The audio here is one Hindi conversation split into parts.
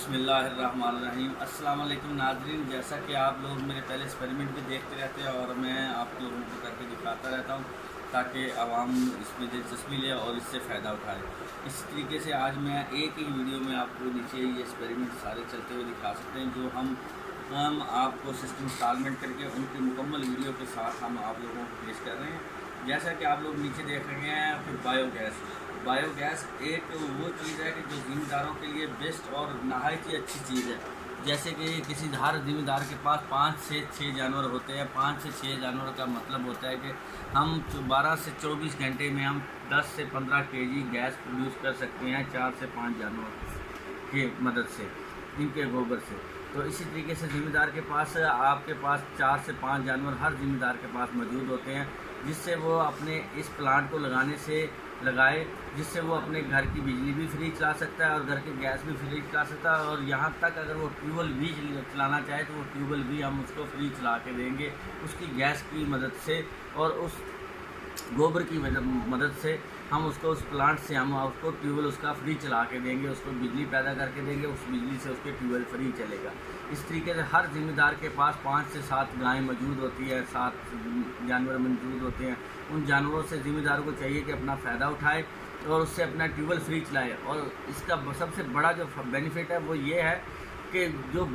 बिस्मिल्लाहिर्रहमानिर्रहीम। अस्सलाम वालेकुम नाज़रीन, जैसा कि आप लोग मेरे पहले एक्सपेरिमेंट भी देखते रहते हैं और मैं आप लोगों को करके दिखाता रहता हूं ताकि आवाम इसमें दिलचस्पी ले और इससे फ़ायदा उठाए। इस तरीके से आज मैं एक ही वीडियो में आपको नीचे ये एक्सपेरिमेंट सारे चलते हुए दिखा सकते हैं जो हम आपको सिस्टम इंस्टॉलमेंट करके उनकी मुकम्मल वीडियो के साथ हम आप लोगों को पेश कर रहे हैं। जैसा कि आप लोग नीचे देख रहे हैं फिर बायोगैस एक वो चीज़ है कि जो ज़िम्मेदारों के लिए बेस्ट और नहायत ही अच्छी चीज़ है। जैसे कि किसी हर ज़िम्मेदार के पास 5 से 6 जानवर होते हैं। 5 से 6 जानवर का मतलब होता है कि हम 12 से 24 घंटे में हम 10 से 15 केजी गैस प्रोड्यूस कर सकते हैं 4 से 5 जानवर की मदद से, इनके गोबर से। तो इसी तरीके से ज़िम्मेदार के पास आपके पास 4 से 5 जानवर हर ज़िम्मेदार के पास मौजूद होते हैं, जिससे वो अपने इस प्लांट को लगाए जिससे वो अपने घर की बिजली भी फ्री चला सकता है और घर की गैस भी फ्री चला सकता है। और यहाँ तक अगर वो ट्यूबवेल भी चलाना चाहे तो वो ट्यूबवेल भी हम उसको फ्री चला के देंगे उसकी गैस की मदद से, और उस गोबर की मदद से हम उसको उस प्लांट से हम उसको ट्यूबवेल उसका फ्री चला के देंगे, उसको बिजली पैदा करके देंगे, उस बिजली से उसके ट्यूबवेल फ्री चलेगा। इस तरीके से हर ज़िम्मेदार के पास 5 से 7 गायें मौजूद होती है, 7 जानवर मौजूद होते हैं। उन जानवरों से ज़िम्मेदार को चाहिए कि अपना फ़ायदा उठाए और उससे अपना ट्यूबवेल फ्री चलाए। और इसका सबसे बड़ा जो बेनिफिट है वो ये है कि जो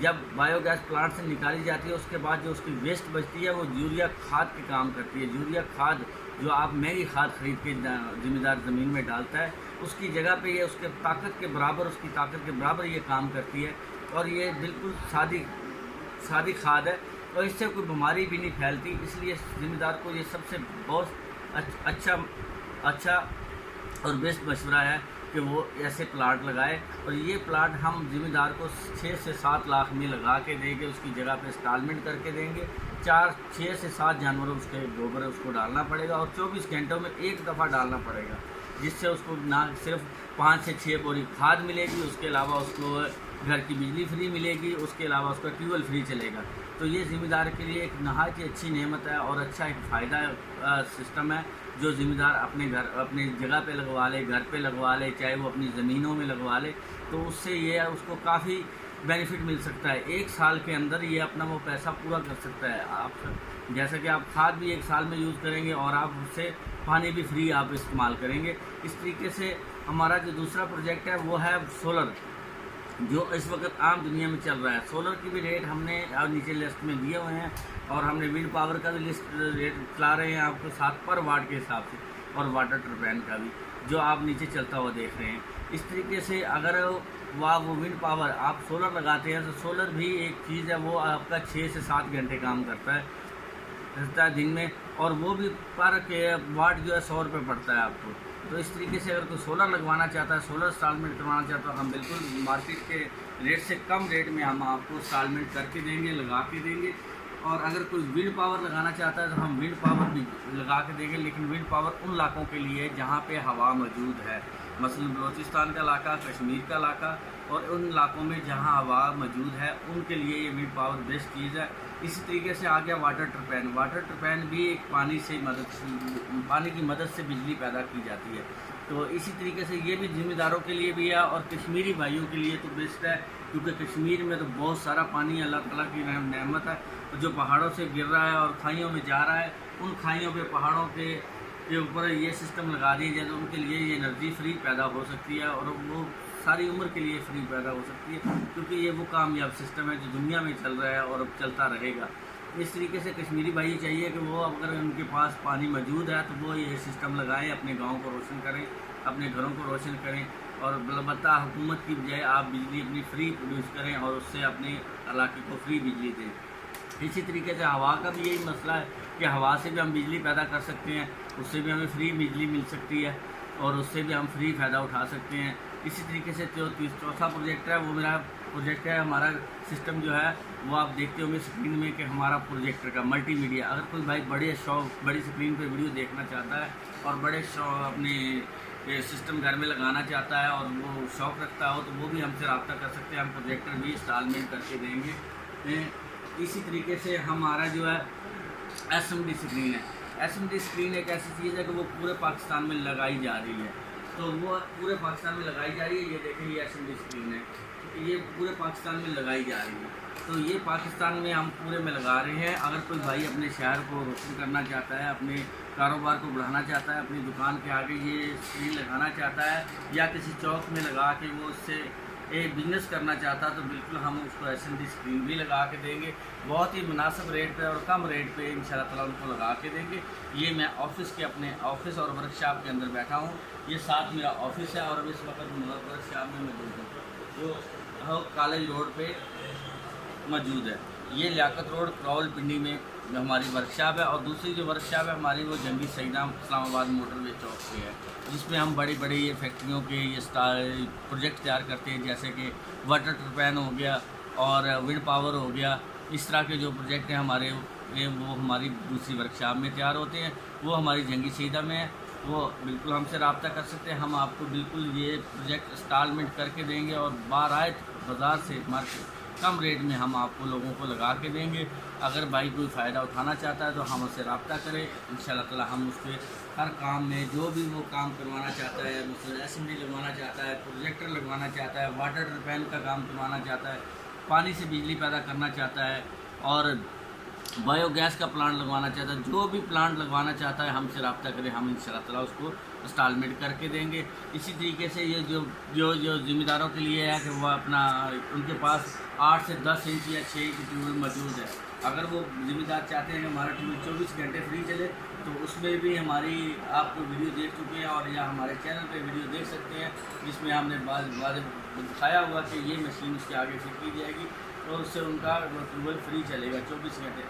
जब बायोगैस प्लांट से निकाली जाती है उसके बाद जो उसकी वेस्ट बचती है वो यूरिया खाद के काम करती है। यूरिया खाद जो आप महंगी खाद खरीद के ज़िम्मेदार ज़मीन में डालता है उसकी जगह पे ये उसकी ताकत के बराबर ये काम करती है। और ये बिल्कुल सादी खाद है और इससे कोई बीमारी भी नहीं फैलती। इसलिए ज़िम्मेदार को ये सबसे बहुत अच्छा और बेस्ट मशवरा है कि वो ऐसे प्लांट लगाए। और ये प्लांट हम ज़िम्मेदार को 6 से 7 लाख में लगा के देंगे, उसकी जगह पे इंस्टॉलमेंट करके देंगे। 6 से 7 जानवरों उसके गोबर उसको डालना पड़ेगा और 24 घंटों में एक दफ़ा डालना पड़ेगा, जिससे उसको ना सिर्फ 5 से 6 बोरी खाद मिलेगी, उसके अलावा उसको घर की बिजली फ्री मिलेगी, उसके अलावा उसका ट्यूबवेल फ्री चलेगा। तो ये ज़िम्मेदार के लिए एक नहायत ही अच्छी नेमत है और अच्छा एक फ़ायदा सिस्टम है जो ज़िम्मेदार अपने जगह पे लगवा ले, घर पे लगवा ले, चाहे वो अपनी ज़मीनों में लगवा ले, तो उससे ये उसको काफ़ी बेनिफिट मिल सकता है। 1 साल के अंदर ये अपना वो पैसा पूरा कर सकता है। आप जैसा कि आप खाद भी 1 साल में यूज़ करेंगे और आप उससे पानी भी फ्री आप इस्तेमाल करेंगे। इस तरीके से हमारा जो दूसरा प्रोजेक्ट है वो है सोलर, जो इस वक्त आम दुनिया में चल रहा है। सोलर की भी रेट हमने नीचे लिस्ट में दिए हुए हैं और हमने विंड पावर का भी रेट चला रहे हैं आपको साथ पर वाट के हिसाब से, और वाटर टर्बाइन का भी जो आप नीचे चलता हुआ देख रहे हैं। इस तरीके से अगर वो विंड पावर आप सोलर लगाते हैं तो सोलर भी एक चीज़ है, वो आपका 6 से 7 घंटे काम करता है दिन में, और वो भी पर के वाट जो है 100 रुपये पड़ता है आपको। तो इस तरीके से अगर कोई सोलर लगवाना चाहता है, सोलर इंस्टॉलमेंट करवाना चाहता है, हम बिल्कुल मार्केट के रेट से कम रेट में हम आपको इंस्टॉलमेंट करके देंगे, लगा के देंगे। और अगर कोई विंड पावर लगाना चाहता है तो हम विंड पावर भी लगा के देंगे, लेकिन विंड पावर उन इलाकों के लिए जहाँ पे हवा मौजूद है, मसलन बलूचिस्तान का इलाका, कश्मीर का इलाका, और उन इलाकों में जहाँ हवा मौजूद है उनके लिए ये विंड पावर बेस्ट चीज़ है। इसी तरीके से आ गया वाटर टर्बाइन भी एक पानी की मदद से बिजली पैदा की जाती है। तो इसी तरीके से ये भी ज़िम्मेदारों के लिए भी है और कश्मीरी भाइयों के लिए तो बेस्ट है, क्योंकि कश्मीर में तो बहुत सारा पानी अल्लाह ताला की नेमत है जो पहाड़ों से गिर रहा है और खाइयों में जा रहा है। उन खाइयों पे पहाड़ों के ऊपर ये सिस्टम लगा दिया जाए तो उनके लिए ये एनर्जी फ्री पैदा हो सकती है और वो सारी उम्र के लिए फ्री पैदा हो सकती है, क्योंकि ये वो कामयाब सिस्टम है जो दुनिया में चल रहा है और अब चलता रहेगा। इस तरीके से कश्मीरी भाई चाहिए कि वो अगर उनके पास पानी मौजूद है तो वो ये सिस्टम लगाएं, अपने गाँव को रोशन करें, अपने घरों को रोशन करें, और अलबत्ता हुकूमत की बजाय आप बिजली अपनी फ्री प्रोड्यूस करें और उससे अपने इलाके को फ्री बिजली दें। इसी तरीके से हवा का भी यही मसला है कि हवा से भी हम बिजली पैदा कर सकते हैं, उससे भी हमें फ्री बिजली मिल सकती है और उससे भी हम फ्री फ़ायदा उठा सकते हैं। इसी तरीके से चौथा प्रोजेक्ट है वो मेरा प्रोजेक्ट है, हमारा सिस्टम जो है वो आप देखते होंगे स्क्रीन में कि हमारा प्रोजेक्टर का मल्टीमीडिया। अगर कोई भाई बड़ी स्क्रीन पे वीडियो देखना चाहता है और बड़े अपने सिस्टम घर में लगाना चाहता है और वो शौक़ रखता हो तो वो भी हमसे रब्ता कर सकते हैं, हम प्रोजेक्टर भी इंस्टॉलमेंट करके देंगे। इसी तरीके से हमारा जो है SMD स्क्रीन है। SMD स्क्रीन एक ऐसी चीज़ है कि वो पूरे पाकिस्तान में लगाई जा रही है तो वो पूरे पाकिस्तान में लगाई जा रही है। ये देखें, ये एसएमडी स्क्रीन है, ये पूरे पाकिस्तान में लगाई जा रही है। तो ये पाकिस्तान में हम पूरे में लगा रहे हैं। अगर कोई भाई अपने शहर को रोशन करना चाहता है, अपने कारोबार को बढ़ाना चाहता है, अपनी दुकान के आगे ये स्क्रीन लगाना चाहता है, या किसी चौक में लगा के वो उससे एक बिज़नेस करना चाहता है, तो बिल्कुल हम उसको एसएमडी स्क्रीन भी लगा के देंगे, बहुत ही मुनासिब रेट पे और कम रेट पे इंशाल्लाह ताला उनको लगा के देंगे। ये मैं ऑफ़िस के अपने ऑफ़िस और वर्कशॉप के अंदर बैठा हूँ। ये साथ मेरा ऑफ़िस है और इस वक्त वर्कशॉप में मौजूद हूँ, जो कॉलेज रोड पे मौजूद है। ये लियाकत रोड रावलपिंडी में हमारी वर्कशॉप है, और दूसरी जो वर्कशॉप है हमारी वो जंगी सईदाम इस्लामाबाद मोटरवे चौक पे है, जिसमें हम बड़ी बड़ी ये फैक्ट्रियों के ये प्रोजेक्ट तैयार करते हैं, जैसे कि वाटर टर्बाइन हो गया और विंड पावर हो गया। इस तरह के जो प्रोजेक्ट हैं हमारे वो हमारी दूसरी वर्कशॉप में तैयार होते हैं। वो हमारी जंगी सईदा में है, वो बिल्कुल हमसे रब्ता कर सकते हैं। हम आपको बिल्कुल ये प्रोजेक्ट इंस्टॉलमेंट करके देंगे और बारात बाज़ार से मार्केट कम रेट में हम आपको लोगों को लगा के देंगे। अगर भाई कोई फ़ायदा उठाना चाहता है तो हम उससे रब्ता करें, इंशाल्लाह ताला हम उसके हर काम में जो भी वो काम करवाना चाहता है, मतलब एसएमडी लगवाना चाहता है, प्रोजेक्टर लगवाना चाहता है, वाटर टर्बाइन का काम करवाना चाहता है, पानी से बिजली पैदा करना चाहता है, और बायोगैस का प्लांट लगवाना चाहता है, जो भी प्लांट लगवाना चाहता है हमसे रब्ता करें, हम इंशाल्लाह ताला उसको इंस्टॉलमेंट करके देंगे। इसी तरीके से ये जो ज़िम्मेदारों के लिए है कि वह अपना उनके पास 8 से 10 इंच या 6 इंच ट्यूबवेल मौजूद है। अगर वो ज़िम्मेदार चाहते हैं कि हमारा ट्यूबवेल 24 घंटे फ्री चले, तो उसमें भी हमारी आपको वीडियो देख चुके हैं, और या हमारे चैनल पे वीडियो देख सकते हैं, जिसमें हमने बार दिखाया हुआ कि ये मशीन उसके आगे फिट की जाएगी और उससे उनका ट्यूबवेल फ्री चलेगा 24 घंटे।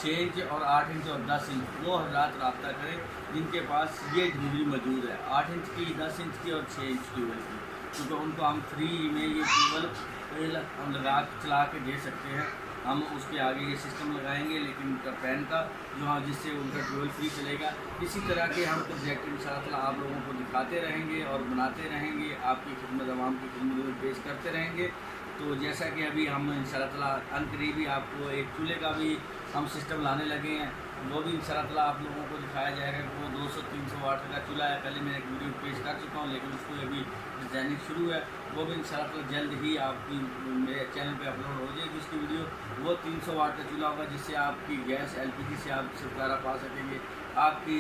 6 इंच और 8 इंच और 10 इंच वो हज़रात रब्ता करें जिनके पास ये डिलीवरी मौजूद है, 8 इंच की, 10 इंच की और 6 इंच ट्यूबवेल की, क्योंकि उनको हम फ्री में ये ट्यूबवेल हम लगा चला के दे सकते हैं। हम उसके आगे ये सिस्टम लगाएंगे, लेकिन टर्बाइन का जो जिससे उनका ट्यूबवेल फ्री चलेगा। इसी तरह के हम प्रोजेक्ट इंशाल्लाह ताला आप लोगों को दिखाते रहेंगे और बनाते रहेंगे, आपकी खिदमत आवाम की खिदमत में पेश करते रहेंगे। तो जैसा कि अभी हम इंशाल्लाह ताला अनकरीब ही आपको एक चूल्हे का भी हम सिस्टम लाने लगे हैं, वो भी इंशाल्लाह ताला आप लोगों को दिखाया जाएगा। वो 200-300 वाट का चूल्हा है, पहले मैं एक वीडियो पेश कर चुका हूँ, लेकिन उसको अभी डिज़ाइनिंग शुरू है। वो भी इंशाल्लाह ताला जल्द ही आपकी मेरे चैनल पे अपलोड हो जाएगी उसकी वीडियो। वो 300 वाट का चूल्हा होगा, जिससे आपकी गैस LPG से आप छुटकारा पा सकेंगे। आपकी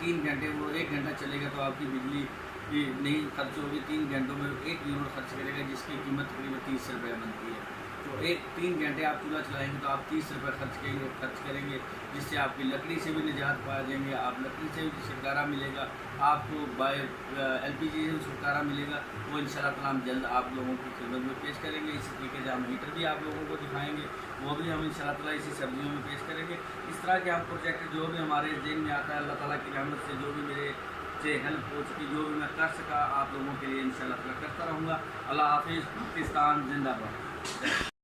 3 घंटे, वो 1 घंटा चलेगा तो आपकी बिजली नहीं खर्च होगी। 3 घंटों में 1 यूनिट खर्च करेगा, जिसकी कीमत तकरीबन 30 रुपये बनती है। तो 3 घंटे आप चूल्हा चलाएंगे तो आप 30 रुपये खर्च करेंगे, जिससे आपकी लकड़ी से भी निजात पा जाएंगे, आप लकड़ी से भी छुटकारा मिलेगा, आपको LPG से भी छुटकारा मिलेगा। वो इंशाल्लाह ताला हम जल्द आप लोगों की खिदमत में पेश करेंगे। इसी तरीके से हम हीटर भी आप लोगों को दिखाएंगे, वो भी हम इंशाल्लाह ताला इसी सर्दियों में पेश करेंगे। इस तरह के हम प्रोजेक्ट जो भी हमारे ज़हन में आता है, अल्लाह ताला की रहमत से जो भी मेरे से हेल्प हो चुकी, जो भी मैं कर सका आप लोगों के लिए इंशाल्लाह ताला करता रहूँगा। अल्लाह हाफिज़। पाकिस्तान जिंदाबाद।